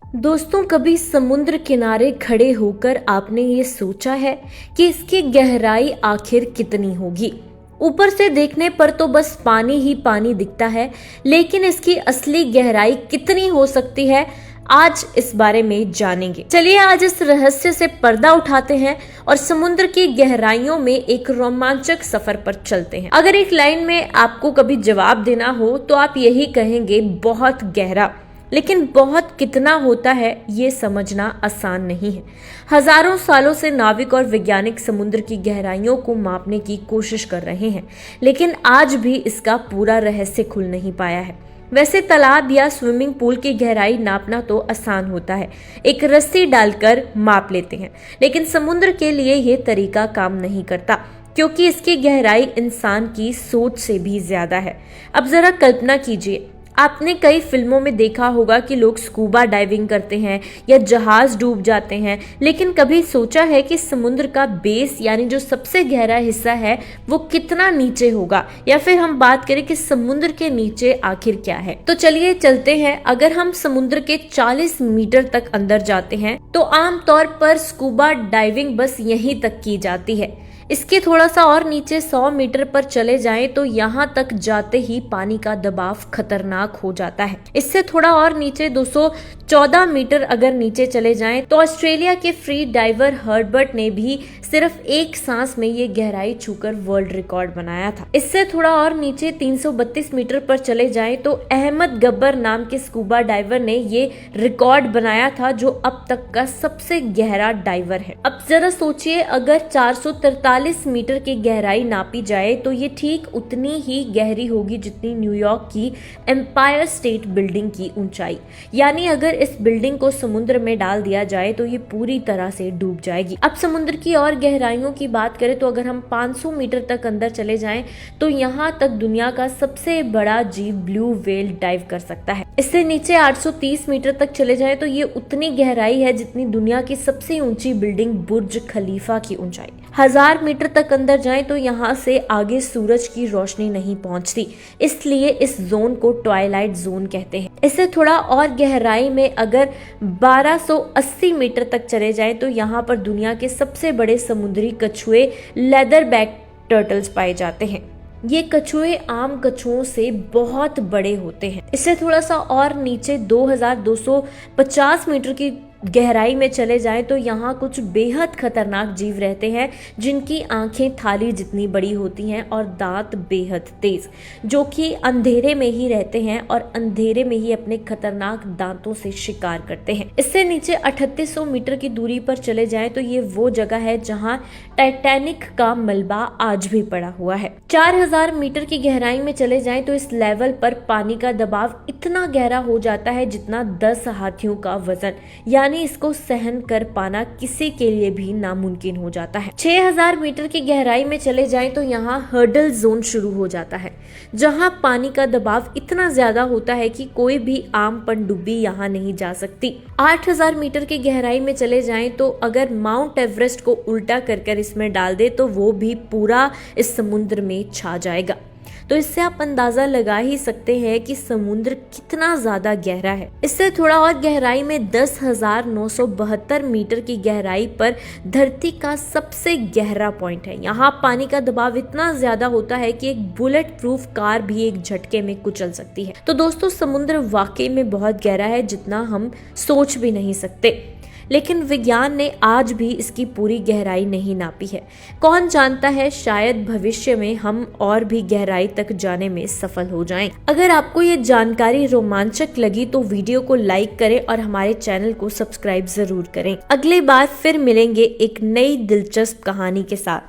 दोस्तों, कभी समुद्र किनारे खड़े होकर आपने ये सोचा है कि इसकी गहराई आखिर कितनी होगी। ऊपर से देखने पर तो बस पानी ही पानी दिखता है, लेकिन इसकी असली गहराई कितनी हो सकती है, आज इस बारे में जानेंगे। चलिए आज इस रहस्य से पर्दा उठाते हैं और समुद्र की गहराइयों में एक रोमांचक सफर पर चलते हैं। अगर एक लाइन में आपको कभी जवाब देना हो तो आप यही कहेंगे, बहुत गहरा। लेकिन बहुत कितना होता है ये समझना आसान नहीं है। हजारों सालों से नाविक और वैज्ञानिक समुद्र की गहराइयों को मापने की कोशिश कर रहे हैं, लेकिन आज भी इसका पूरा रहस्य खुल नहीं पाया है। वैसे तालाब या स्विमिंग पूल की गहराई नापना तो आसान होता है, एक रस्सी डालकर माप लेते हैं, लेकिन समुद्र के लिए ये तरीका काम नहीं करता, क्योंकि इसकी गहराई इंसान की सोच से भी ज्यादा है। अब जरा कल्पना कीजिए, आपने कई फिल्मों में देखा होगा कि लोग स्कूबा डाइविंग करते हैं या जहाज डूब जाते हैं, लेकिन कभी सोचा है कि समुद्र का बेस यानी जो सबसे गहरा हिस्सा है वो कितना नीचे होगा, या फिर हम बात करें कि समुद्र के नीचे आखिर क्या है। तो चलिए चलते हैं। अगर हम समुद्र के 40 मीटर तक अंदर जाते हैं तो आमतौर पर स्कूबा डाइविंग बस यहीं तक की जाती है। इसके थोड़ा सा और नीचे 100 मीटर पर चले जाएं तो यहाँ तक जाते ही पानी का दबाव खतरनाक हो जाता है। इससे थोड़ा और नीचे 214 मीटर अगर नीचे चले जाएं तो ऑस्ट्रेलिया के फ्री डाइवर हर्बर्ट ने भी सिर्फ एक सांस में ये गहराई छूकर वर्ल्ड रिकॉर्ड बनाया था। इससे थोड़ा और नीचे 332 मीटर पर चले जाएं तो अहमद गब्बर नाम के स्कूबा डाइवर ने ये रिकॉर्ड बनाया था, जो अब तक का सबसे गहरा डाइवर है। अब जरा सोचिए, अगर 443 मीटर की गहराई नापी जाए तो ये ठीक उतनी ही गहरी होगी जितनी न्यूयॉर्क की एम्पायर स्टेट बिल्डिंग की ऊंचाई। यानी अगर इस बिल्डिंग को समुद्र में डाल दिया जाए तो ये पूरी तरह से डूब जाएगी। अब समुद्र की और गहराइयों की बात करें तो अगर हम 500 मीटर तक अंदर चले जाएं तो यहाँ तक दुनिया का सबसे बड़ा जीव ब्लू व्हेल डाइव कर सकता है। इससे नीचे 830 मीटर तक चले जाएं तो ये उतनी गहराई है जितनी दुनिया की सबसे ऊंची बिल्डिंग बुर्ज खलीफा की ऊंचाई। 1000 मीटर तक अंदर जाएं तो यहाँ से आगे सूरज की रोशनी नहीं पहुंचती, इसलिए इस जोन को ट्वाइलाइट जोन कहते हैं। इससे थोड़ा और गहराई में अगर 1280 मीटर तक चले जाएं तो यहाँ पर दुनिया के सबसे बड़े समुद्री कछुए लेदर बैक टर्टल्स पाए जाते हैं। ये कछुए आम कछुओं से बहुत बड़े होते हैं। इससे थोड़ा सा और नीचे 2250 मीटर की गहराई में चले जाएं तो यहाँ कुछ बेहद खतरनाक जीव रहते हैं, जिनकी आंखें थाली जितनी बड़ी होती हैं और दांत बेहद तेज, जो कि अंधेरे में ही रहते हैं और अंधेरे में ही अपने खतरनाक दांतों से शिकार करते हैं। इससे नीचे 3800 मीटर की दूरी पर चले जाएं तो ये वो जगह है जहाँ टाइटैनिक का मलबा आज भी पड़ा हुआ है। 4000 मीटर की गहराई में चले जाएं तो इस लेवल पर पानी का दबाव इतना गहरा हो जाता है जितना 10 हाथियों का वजन, यानी इसको सहन कर पाना किसी के लिए भी नामुमकिन हो जाता है। 6000 मीटर की गहराई में चले जाएं तो यहाँ हर्डल जोन शुरू हो जाता है, जहाँ पानी का दबाव इतना ज्यादा होता है कि कोई भी आम पनडुब्बी यहाँ नहीं जा सकती। 8000 मीटर की गहराई में चले जाएं तो अगर माउंट एवरेस्ट को उल्टा कर इसमें डाल दे तो वो भी पूरा इस समुद्र में छा जाएगा। तो इससे आप अंदाजा लगा ही सकते हैं कि समुद्र कितना ज्यादा गहरा है। इससे थोड़ा और गहराई में 10,972 मीटर की गहराई पर धरती का सबसे गहरा पॉइंट है। यहाँ पानी का दबाव इतना ज्यादा होता है कि एक बुलेट प्रूफ कार भी एक झटके में कुचल सकती है। तो दोस्तों, समुद्र वाकई में बहुत गहरा है, जितना हम सोच भी नहीं सकते, लेकिन विज्ञान ने आज भी इसकी पूरी गहराई नहीं नापी है। कौन जानता है, शायद भविष्य में हम और भी गहराई तक जाने में सफल हो जाएं। अगर आपको ये जानकारी रोमांचक लगी तो वीडियो को लाइक करें और हमारे चैनल को सब्सक्राइब जरूर करें। अगली बार फिर मिलेंगे एक नई दिलचस्प कहानी के साथ।